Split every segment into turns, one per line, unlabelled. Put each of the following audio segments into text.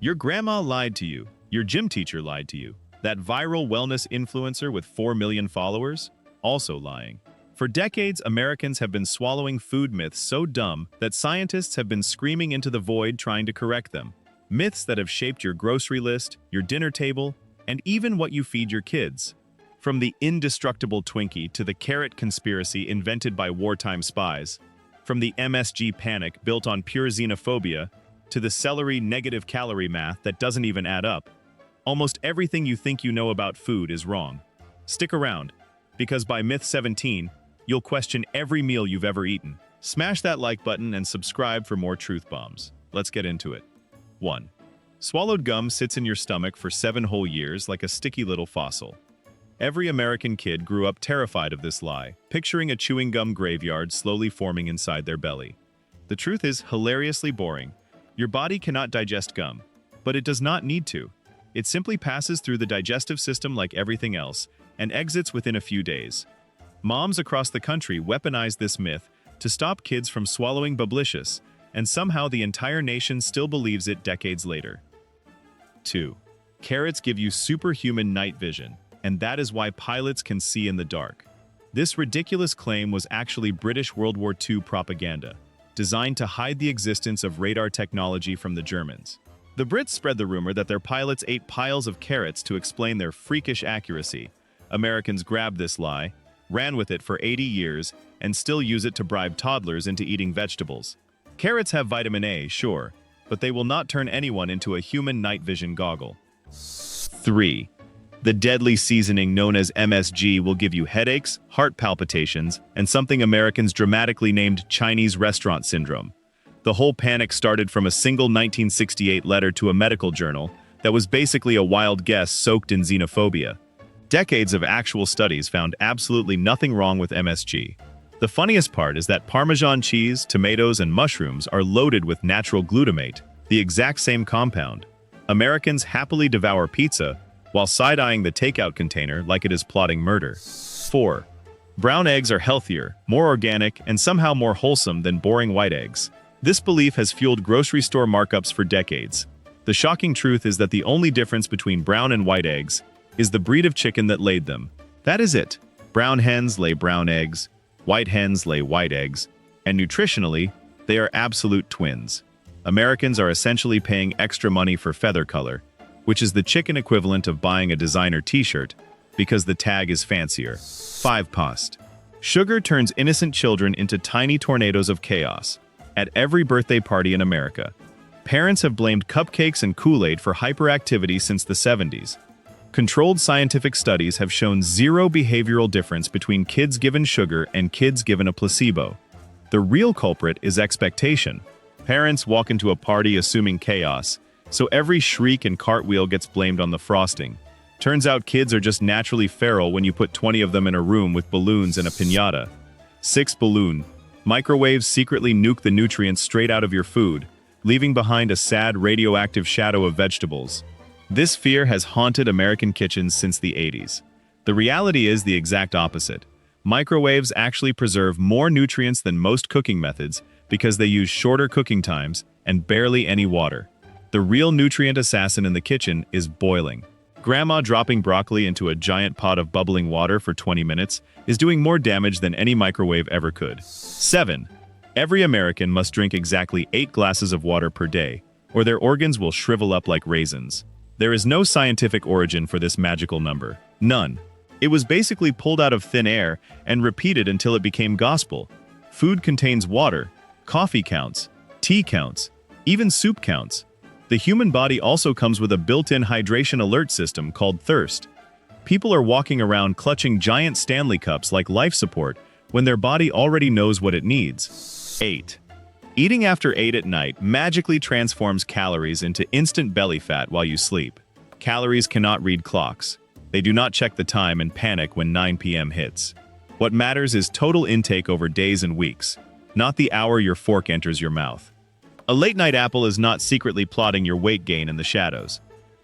Your grandma lied to you. Your gym teacher lied to you. That viral wellness influencer with 4 million followers? Also lying. For decades, Americans have been swallowing food myths so dumb that scientists have been screaming into the void trying to correct them. Myths that have shaped your grocery list, your dinner table, and even what you feed your kids. From the indestructible Twinkie to the carrot conspiracy invented by wartime spies. From the MSG panic built on pure xenophobia to the celery negative calorie math that doesn't even add up. Almost everything you think you know about food is wrong. Stick around, because by Myth 17, you'll question every meal you've ever eaten. Smash that like button and subscribe for more truth bombs. Let's get into it. 1. Swallowed gum sits in your stomach for 7 whole years like a sticky little fossil. Every American kid grew up terrified of this lie, picturing a chewing gum graveyard slowly forming inside their belly. The truth is hilariously boring. Your body cannot digest gum, but it does not need to. It simply passes through the digestive system like everything else and exits within a few days. Moms across the country weaponize this myth to stop kids from swallowing Bubblicious, and somehow the entire nation still believes it decades later. 2. Carrots give you superhuman night vision, and that is why pilots can see in the dark. This ridiculous claim was actually British World War II propaganda, designed to hide the existence of radar technology from the Germans. The Brits spread the rumor that their pilots ate piles of carrots to explain their freakish accuracy. Americans grabbed this lie, ran with it for 80 years, and still use it to bribe toddlers into eating vegetables. Carrots have vitamin A, sure, but they will not turn anyone into a human night vision goggle. 3. The deadly seasoning known as MSG will give you headaches, heart palpitations, and something Americans dramatically named Chinese restaurant syndrome. The whole panic started from a single 1968 letter to a medical journal that was basically a wild guess soaked in xenophobia. Decades of actual studies found absolutely nothing wrong with MSG. The funniest part is that Parmesan cheese, tomatoes, and mushrooms are loaded with natural glutamate, the exact same compound. Americans happily devour pizza while side-eyeing the takeout container like it is plotting murder. 4. Brown eggs are healthier, more organic, and somehow more wholesome than boring white eggs. This belief has fueled grocery store markups for decades. The shocking truth is that the only difference between brown and white eggs is the breed of chicken that laid them. That is it. Brown hens lay brown eggs, white hens lay white eggs, and nutritionally, they are absolute twins. Americans are essentially paying extra money for feather color, which is the chicken equivalent of buying a designer t-shirt, because the tag is fancier. 5. Past. Sugar turns innocent children into tiny tornadoes of chaos. At every birthday party in America, parents have blamed cupcakes and Kool-Aid for hyperactivity since the 70s. Controlled scientific studies have shown zero behavioral difference between kids given sugar and kids given a placebo. The real culprit is expectation. Parents walk into a party assuming chaos, so every shriek and cartwheel gets blamed on the frosting. Turns out kids are just naturally feral when you put 20 of them in a room with balloons and a piñata. 6. Balloon. Microwaves secretly nuke the nutrients straight out of your food, leaving behind a sad radioactive shadow of vegetables. This fear has haunted American kitchens since the 80s. The reality is the exact opposite. Microwaves actually preserve more nutrients than most cooking methods because they use shorter cooking times and barely any water. The real nutrient assassin in the kitchen is boiling. Grandma dropping broccoli into a giant pot of bubbling water for 20 minutes is doing more damage than any microwave ever could. 7. Every American must drink exactly 8 glasses of water per day, or their organs will shrivel up like raisins. There is no scientific origin for this magical number. None. It was basically pulled out of thin air and repeated until it became gospel. Food contains water, coffee counts, tea counts, even soup counts. The human body also comes with a built-in hydration alert system called thirst. People are walking around clutching giant Stanley cups like life support when their body already knows what it needs. 8. Eating after 8 at night magically transforms calories into instant belly fat while you sleep. Calories cannot read clocks. They do not check the time and panic when 9 p.m. hits. What matters is total intake over days and weeks, not the hour your fork enters your mouth. A late-night apple is not secretly plotting your weight gain in the shadows.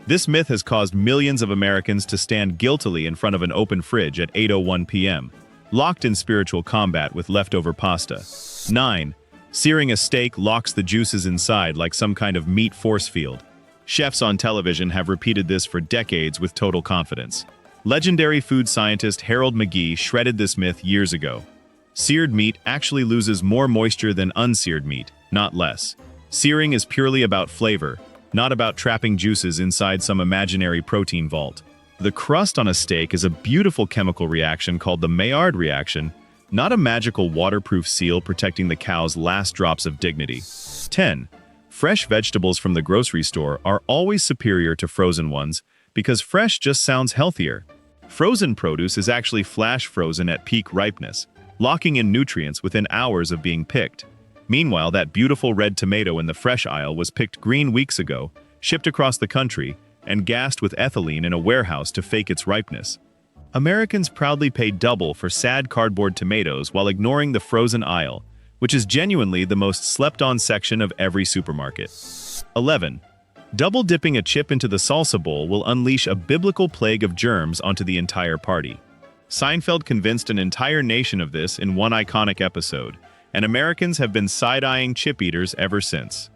This myth has caused millions of Americans to stand guiltily in front of an open fridge at 8:01 p.m., locked in spiritual combat with leftover pasta. 9. Searing a steak locks the juices inside like some kind of meat force field. Chefs on television have repeated this for decades with total confidence. Legendary food scientist Harold McGee shredded this myth years ago. Seared meat actually loses more moisture than unseared meat, not less. Searing is purely about flavor, not about trapping juices inside some imaginary protein vault. The crust on a steak is a beautiful chemical reaction called the Maillard reaction, not a magical waterproof seal protecting the cow's last drops of dignity. 10. Fresh vegetables from the grocery store are always superior to frozen ones because fresh just sounds healthier. Frozen produce is actually flash frozen at peak ripeness, locking in nutrients within hours of being picked. Meanwhile, that beautiful red tomato in the fresh aisle was picked green weeks ago, shipped across the country, and gassed with ethylene in a warehouse to fake its ripeness. Americans proudly pay double for sad cardboard tomatoes while ignoring the frozen aisle, which is genuinely the most slept-on section of every supermarket. 11. Double dipping a chip into the salsa bowl will unleash a biblical plague of germs onto the entire party. Seinfeld convinced an entire nation of this in one iconic episode, and Americans have been side-eyeing chip eaters ever since.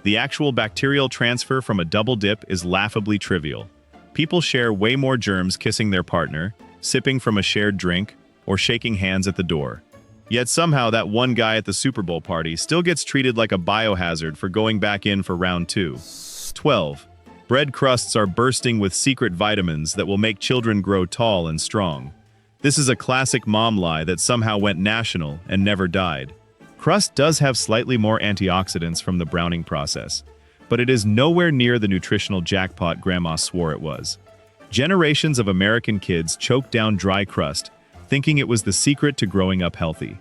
The actual bacterial transfer from a double dip is laughably trivial. People share way more germs kissing their partner, sipping from a shared drink, or shaking hands at the door. Yet somehow that one guy at the Super Bowl party still gets treated like a biohazard for going back in for round 2. 12. Bread crusts are bursting with secret vitamins that will make children grow tall and strong. This is a classic mom lie that somehow went national and never died. Crust does have slightly more antioxidants from the browning process, but it is nowhere near the nutritional jackpot Grandma swore it was. Generations of American kids choked down dry crust, thinking it was the secret to growing up healthy.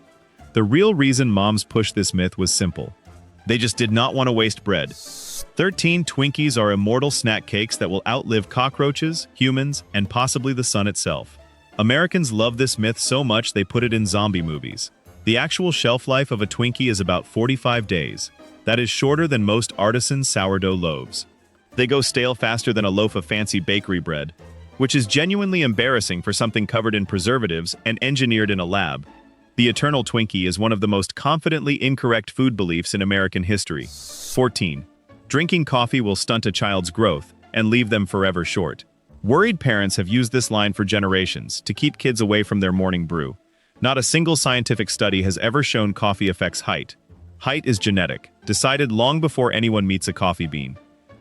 The real reason moms pushed this myth was simple. They just did not want to waste bread. 13 Twinkies are immortal snack cakes that will outlive cockroaches, humans, and possibly the sun itself. Americans love this myth so much they put it in zombie movies. The actual shelf life of a Twinkie is about 45 days. That is shorter than most artisan sourdough loaves. They go stale faster than a loaf of fancy bakery bread, which is genuinely embarrassing for something covered in preservatives and engineered in a lab. The eternal Twinkie is one of the most confidently incorrect food beliefs in American history. 14. Drinking coffee will stunt a child's growth and leave them forever short. Worried parents have used this line for generations to keep kids away from their morning brew. Not a single scientific study has ever shown coffee affects height. Height is genetic, decided long before anyone meets a coffee bean.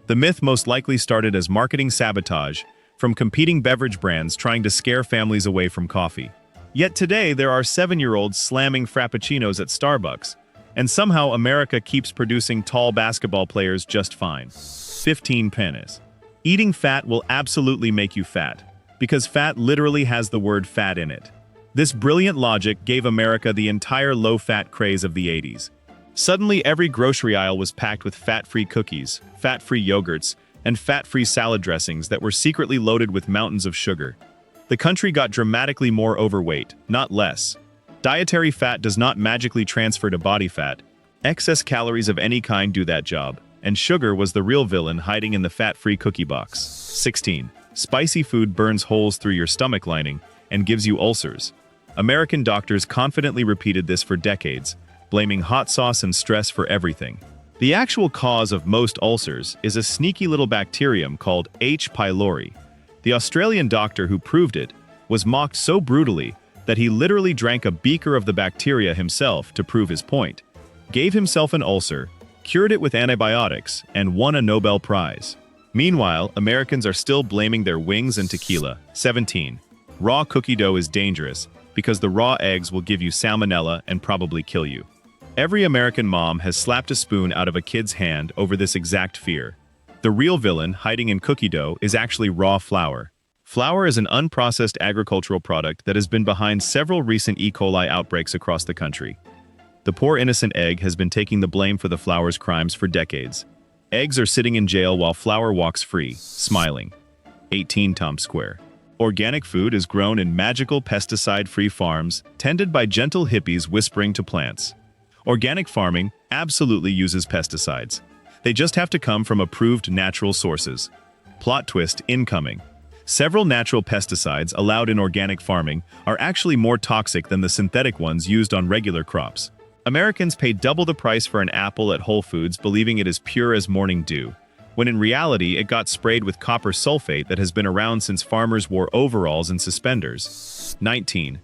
The myth most likely started as marketing sabotage from competing beverage brands trying to scare families away from coffee. Yet today there are 7-year-olds slamming frappuccinos at Starbucks, and somehow America keeps producing tall basketball players just fine. 15 Penis. Eating fat will absolutely make you fat, because fat literally has the word fat in it. This brilliant logic gave America the entire low-fat craze of the 80s. Suddenly, every grocery aisle was packed with fat-free cookies, fat-free yogurts, and fat-free salad dressings that were secretly loaded with mountains of sugar. The country got dramatically more overweight, not less. Dietary fat does not magically transfer to body fat. Excess calories of any kind do that job, and sugar was the real villain hiding in the fat-free cookie box. 16. Spicy food burns holes through your stomach lining and gives you ulcers. American doctors confidently repeated this for decades, blaming hot sauce and stress for everything. The actual cause of most ulcers is a sneaky little bacterium called H. pylori. The Australian doctor who proved it was mocked so brutally that he literally drank a beaker of the bacteria himself to prove his point, gave himself an ulcer, cured it with antibiotics, and won a Nobel Prize. Meanwhile, Americans are still blaming their wings and tequila. 17. Raw cookie dough is dangerous because the raw eggs will give you salmonella and probably kill you. Every American mom has slapped a spoon out of a kid's hand over this exact fear. The real villain hiding in cookie dough is actually raw flour. Flour is an unprocessed agricultural product that has been behind several recent E. coli outbreaks across the country. The poor innocent egg has been taking the blame for the flour's crimes for decades. Eggs are sitting in jail while flour walks free, smiling. 18 Times Square. Organic food is grown in magical pesticide-free farms, tended by gentle hippies whispering to plants. Organic farming absolutely uses pesticides. They just have to come from approved natural sources. Plot twist incoming. Several natural pesticides allowed in organic farming are actually more toxic than the synthetic ones used on regular crops. Americans pay double the price for an apple at Whole Foods believing it is pure as morning dew, when in reality it got sprayed with copper sulfate that has been around since farmers wore overalls and suspenders. 19.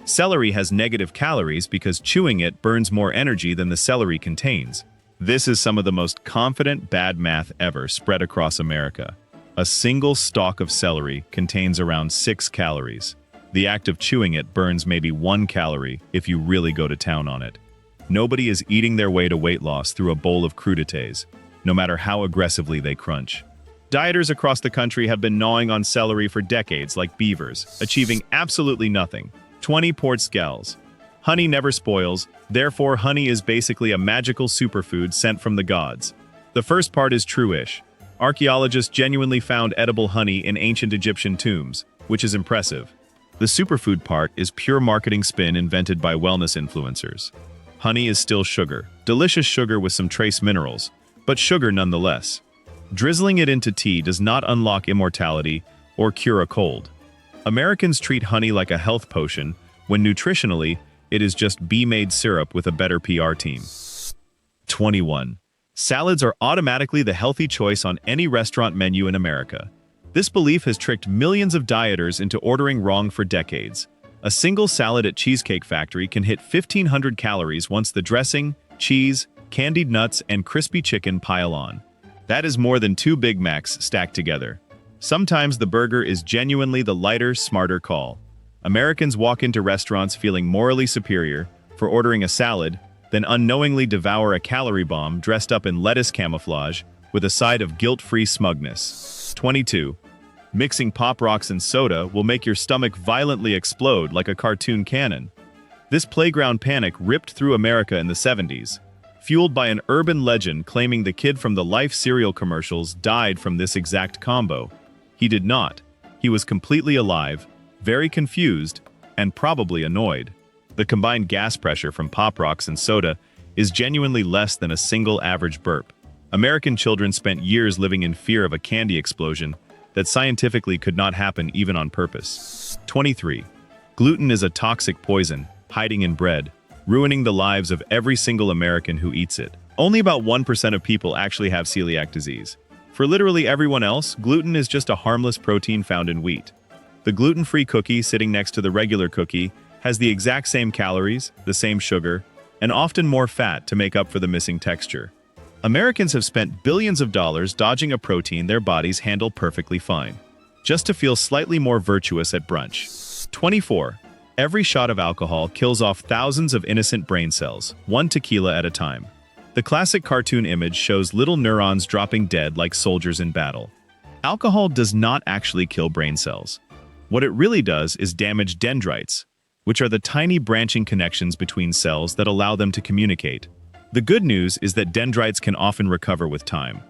Celery has negative calories because chewing it burns more energy than the celery contains. This is some of the most confident bad math ever spread across America. A single stalk of celery contains around 6 calories. The act of chewing it burns maybe 1 calorie if you really go to town on it. Nobody is eating their way to weight loss through a bowl of crudités, no matter how aggressively they crunch. Dieters across the country have been gnawing on celery for decades like beavers, achieving absolutely nothing. 20 port scales. Honey never spoils, therefore honey is basically a magical superfood sent from the gods. The first part is true-ish. Archaeologists genuinely found edible honey in ancient Egyptian tombs, which is impressive. The superfood part is pure marketing spin invented by wellness influencers. Honey is still sugar, delicious sugar with some trace minerals, but sugar nonetheless. Drizzling it into tea does not unlock immortality or cure a cold. Americans treat honey like a health potion, when nutritionally, it is just bee-made syrup with a better PR team. 21. Salads are automatically the healthy choice on any restaurant menu in America. This belief has tricked millions of dieters into ordering wrong for decades. A single salad at Cheesecake Factory can hit 1,500 calories once the dressing, cheese, candied nuts, and crispy chicken pile on. That is more than 2 Big Macs stacked together. Sometimes the burger is genuinely the lighter, smarter call. Americans walk into restaurants feeling morally superior for ordering a salad, then unknowingly devour a calorie bomb dressed up in lettuce camouflage with a side of guilt-free smugness. 22. Mixing Pop Rocks and soda will make your stomach violently explode like a cartoon cannon. This playground panic ripped through America in the 70s, fueled by an urban legend claiming the kid from the Life cereal commercials died from this exact combo. He did not. He was completely alive, very confused, and probably annoyed. The combined gas pressure from Pop Rocks and soda is genuinely less than a single average burp. American children spent years living in fear of a candy explosion that scientifically could not happen even on purpose. 23. Gluten is a toxic poison, hiding in bread, ruining the lives of every single American who eats it. Only about 1% of people actually have celiac disease. For literally everyone else, gluten is just a harmless protein found in wheat. The gluten-free cookie sitting next to the regular cookie has the exact same calories, the same sugar, and often more fat to make up for the missing texture. Americans have spent billions of dollars dodging a protein their bodies handle perfectly fine, just to feel slightly more virtuous at brunch. 24. Every shot of alcohol kills off thousands of innocent brain cells, 1 tequila at a time. The classic cartoon image shows little neurons dropping dead like soldiers in battle. Alcohol does not actually kill brain cells. What it really does is damage dendrites, which are the tiny branching connections between cells that allow them to communicate. The good news is that dendrites can often recover with time.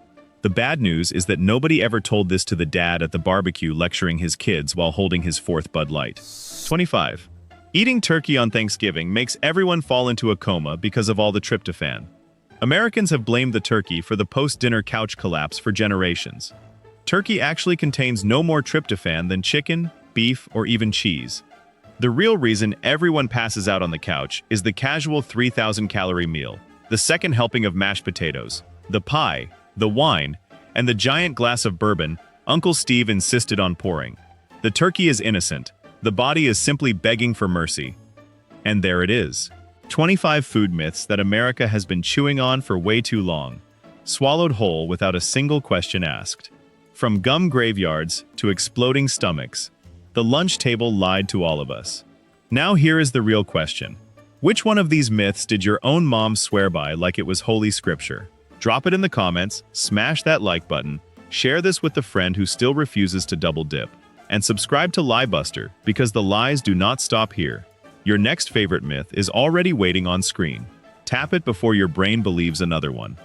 The bad news is that nobody ever told this to the dad at the barbecue lecturing his kids while holding his 4th Bud Light. 25. Eating turkey on Thanksgiving makes everyone fall into a coma because of all the tryptophan. Americans have blamed the turkey for the post-dinner couch collapse for generations. Turkey actually contains no more tryptophan than chicken, beef, or even cheese. The real reason everyone passes out on the couch is the casual 3,000-calorie meal, the second helping of mashed potatoes, the pie, the wine, and the giant glass of bourbon Uncle Steve insisted on pouring. The turkey is innocent. The body is simply begging for mercy. And there it is. 25 food myths that America has been chewing on for way too long, swallowed whole without a single question asked. From gum graveyards to exploding stomachs, the lunch table lied to all of us. Now here is the real question. Which one of these myths did your own mom swear by like it was holy scripture? Drop it in the comments, smash that like button, share this with the friend who still refuses to double dip, and subscribe to Liebuster because the lies do not stop here. Your next favorite myth is already waiting on screen. Tap it before your brain believes another one.